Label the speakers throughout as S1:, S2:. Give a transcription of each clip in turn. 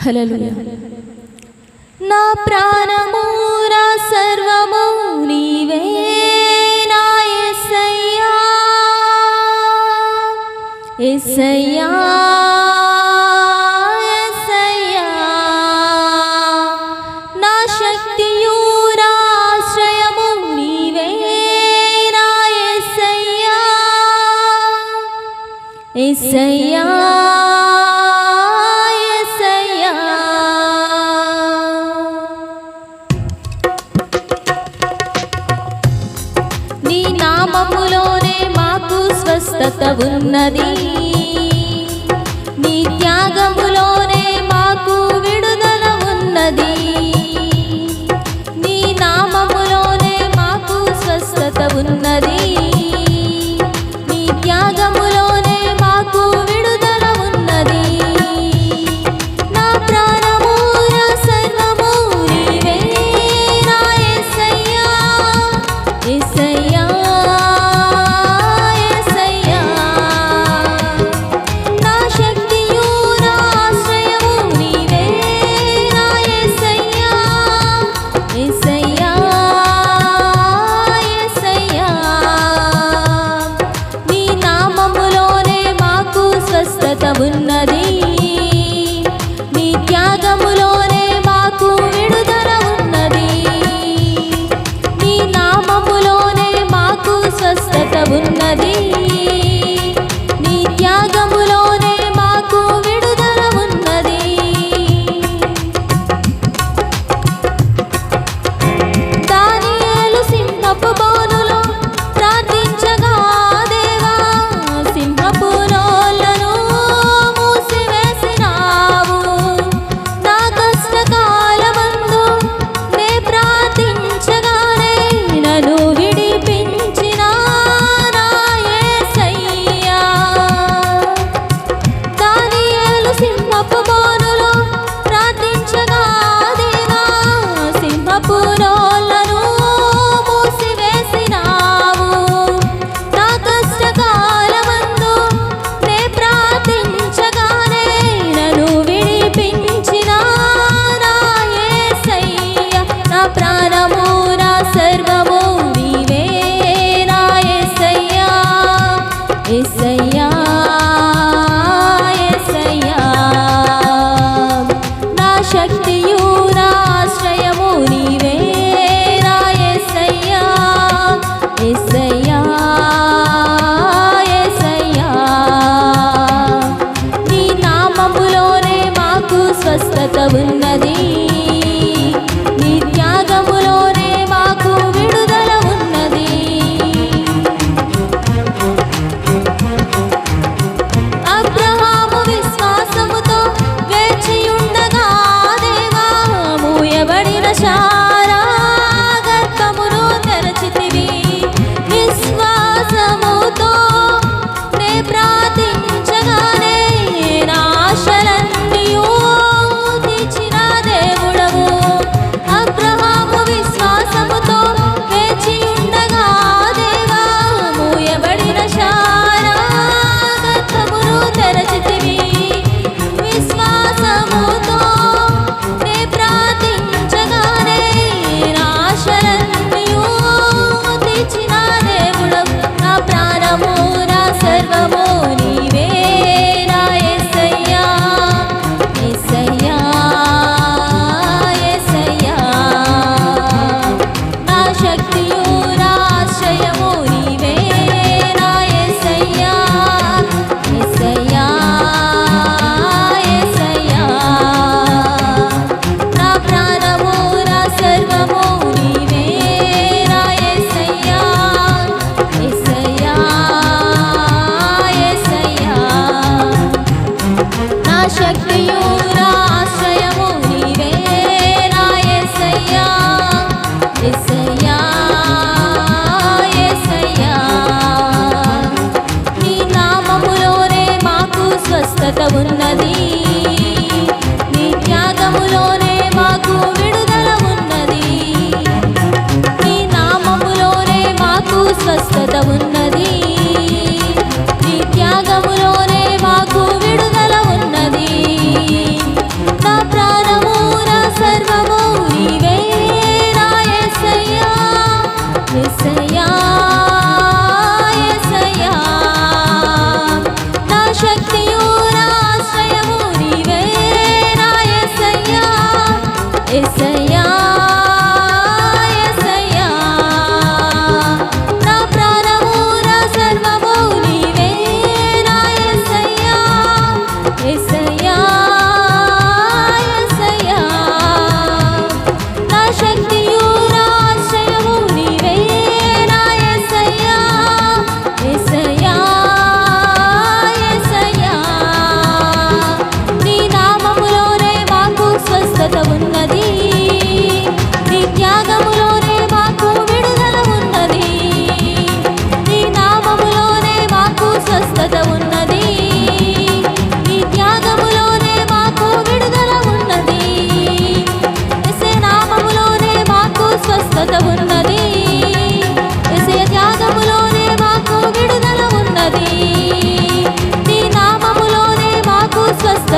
S1: హల్లెలూయా. నా ప్రాణము నా సర్వము నీవే నా యేసయ్యా, యేసయ్యా యేసయ్యా. నా శక్తియు నా ఆశ్రయము నీవే నా యేసయ్యా, యేసయ్యా యేసయ్యా. నీ నామములోనే మాకు స్వస్థత ఉన్నది, నీ త్యాగములోనే మాకు విడుదల ఉన్నది. నీ నామములోనే మాకు స్వస్థత ఉన్నది, నీ త్యాగములోనే మాకు విడుదల ఉన్నది. నా ప్రాణము నా సర్వము నీవే నా యేసయ్యా, యేసయ్యా యేసయ్యా. నా శక్తియు నా ఆశ్రయము నీవే నా యేసయ్యా, యేసయ్యా యేసయ్యా. నీ నామములోనే మాకు స్వస్థత ఉన్నది, నీ త్యాగములోనే మాకు విడుదల ఉన్నది. నీ నామములోనే మాకు స్వస్థత ఉన్నది, నీ త్యాగములోనే మాకు విడుదల ఉన్నది. దానియేలు సింహపు బోనులో ప్రార్థించగా దేవా, సింహపు నోళ్లను మూసివేసినావు. నా కష్టకాలమందు నే ప్రార్థించగానే నన్ను విడిపించిన నా యేసయ్యా. దానియేలు సింహపు బోనులో ప్రార్థించగా దేవా, సింహపు నోళ్లను మూసివేసినావు. నా కష్టకాలమందు నే ప్రార్థించగానే నన్ను విడిపించిన నా యేసయ్యా. నా ప్రాణము నా సర్వము నీవే నా యేసయ్యా, యేసయ్యా యేసయ్యా. నా శక్తియు నా ఆశ్రయము నీవే నా యేసయ్యా, యేసయ్యా యేసయ్యా. నీ నామములోనే మాకు స్వస్థత ఉన్నది, నీ త్యాగములోనే మాకు విడుదల ఉన్నది. అబ్రహాము విశ్వాసముతో వేచియుండగా దేవా, మూయబడిన శారా గర్భమును తెరచితివి. విశ్వాసముతో నే ప్రార్థించగానే నా ఆశలన్నీయు తీర్చిన దేవుడవు. అబ్రహాము విశ్వాసముతో వేచియుండగా దేవా, మూయబడిన శారా గర్భమును తెరచితివి. విశ్వాసముతో నే ప్రార్థించగానే నా ఆశలన్నీయు తీర్చిన దేవుడవు. నా ప్రాణము నా సర్వము నీవే నా యేసయ్యా, యేసయ్యా యేసయ్యా. నా శక్తియు నా ఆశ్రయము నీవే నా యేసయ్యా, యేసయ్యా యేసయ్యా. నా ప్రాణము నా సర్వము నీవే నా యేసయ్యా, యేసయ్యా యేసయ్యా. నా శక్తియు నా ఆశ్రయము నీవే నా యేసయ్యా, యేసయ్యా యేసయ్యా. నీ నామములోనే మాకు స్వస్థత ఉన్నది, నీ త్యాగములోనే మాకు విడుదల ఉన్నది. నీ నామములోనే మాకు స్వస్థత ఉన్నది, నీ త్యాగములోనే మాకు విడుదల ఉన్నది.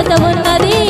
S1: స్వస్థత ఉన్నది